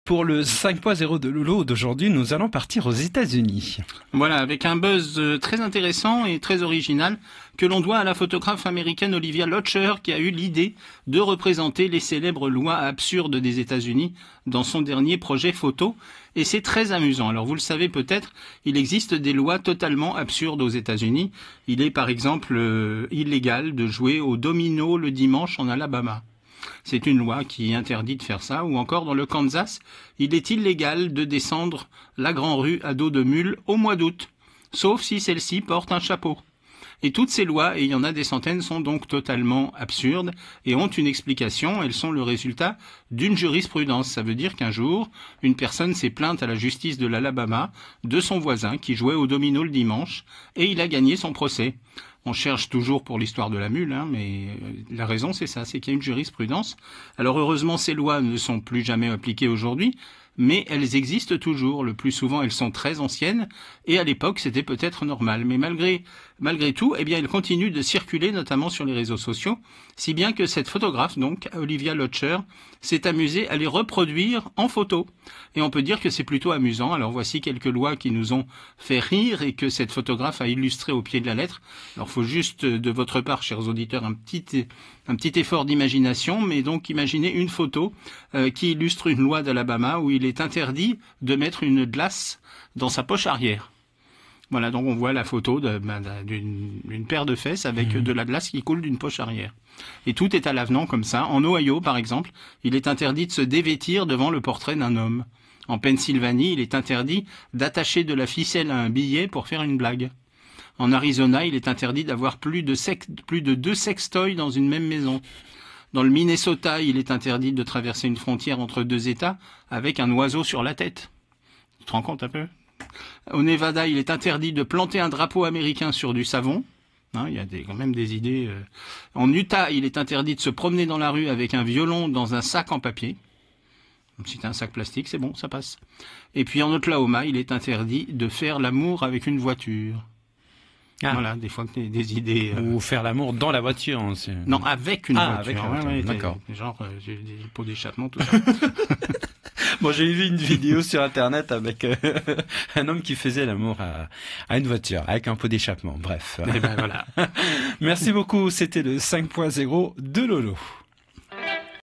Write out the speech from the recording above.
Pour le 5.0 de Lolo d'aujourd'hui, nous allons partir aux États-Unis. Voilà, avec un buzz très intéressant et très original que l'on doit à la photographe américaine Olivia Lotcher qui a eu l'idée de représenter les célèbres lois absurdes des États-Unis dans son dernier projet photo. Et c'est très amusant. Alors vous le savez peut-être, il existe des lois totalement absurdes aux États-Unis. Il est par exemple illégal de jouer au domino le dimanche en Alabama. C'est une loi qui interdit de faire ça. Ou encore dans le Kansas, il est illégal de descendre la grande rue à dos de mule au mois d'août, sauf si celle-ci porte un chapeau. Et toutes ces lois, et il y en a des centaines, sont donc totalement absurdes et ont une explication. Elles sont le résultat d'une jurisprudence. Ça veut dire qu'un jour, une personne s'est plainte à la justice de l'Alabama de son voisin qui jouait au domino le dimanche et il a gagné son procès. On cherche toujours pour l'histoire de la mule, mais la raison c'est ça, c'est qu'il y a une jurisprudence. Alors heureusement ces lois ne sont plus jamais appliquées aujourd'hui, mais elles existent toujours. Le plus souvent elles sont très anciennes et à l'époque c'était peut-être normal. Mais malgré tout, eh bien elles continuent de circuler notamment sur les réseaux sociaux, si bien que cette photographe, donc Olivia Lotcher, s'est amusée à les reproduire en photo. Et on peut dire que c'est plutôt amusant. Alors voici quelques lois qui nous ont fait rire et que cette photographe a illustré au pied de la lettre. Alors faut juste de votre part, chers auditeurs, un petit effort d'imagination, mais donc imaginez une photo qui illustre une loi d'Alabama où il est interdit de mettre une glace dans sa poche arrière. Voilà, donc on voit la photo d'une paire de fesses avec de la glace qui coule d'une poche arrière. Et tout est à l'avenant comme ça. En Ohio, par exemple, il est interdit de se dévêtir devant le portrait d'un homme. En Pennsylvanie, il est interdit d'attacher de la ficelle à un billet pour faire une blague. En Arizona, il est interdit d'avoir plus de 2 sextoys dans une même maison. Dans le Minnesota, il est interdit de traverser une frontière entre 2 États avec un oiseau sur la tête. Tu te rends compte un peu ? Au Nevada, il est interdit de planter un drapeau américain sur du savon. Il y a quand même des idées. En Utah, il est interdit de se promener dans la rue avec un violon dans un sac en papier. Si t'as un sac plastique, c'est bon, ça passe. Et puis en Oklahoma, il est interdit de faire l'amour avec une voiture. Ah. Voilà, des fois que des idées... Ou faire l'amour dans la voiture. Non, avec une voiture. Avec une voiture. Ouais, d'accord. Genre, j'ai des pots d'échappement, tout ça. Bon, j'ai vu une vidéo sur Internet avec un homme qui faisait l'amour à une voiture, avec un pot d'échappement. Bref. Et ben voilà. Merci beaucoup, c'était le 5.0 de Lolo.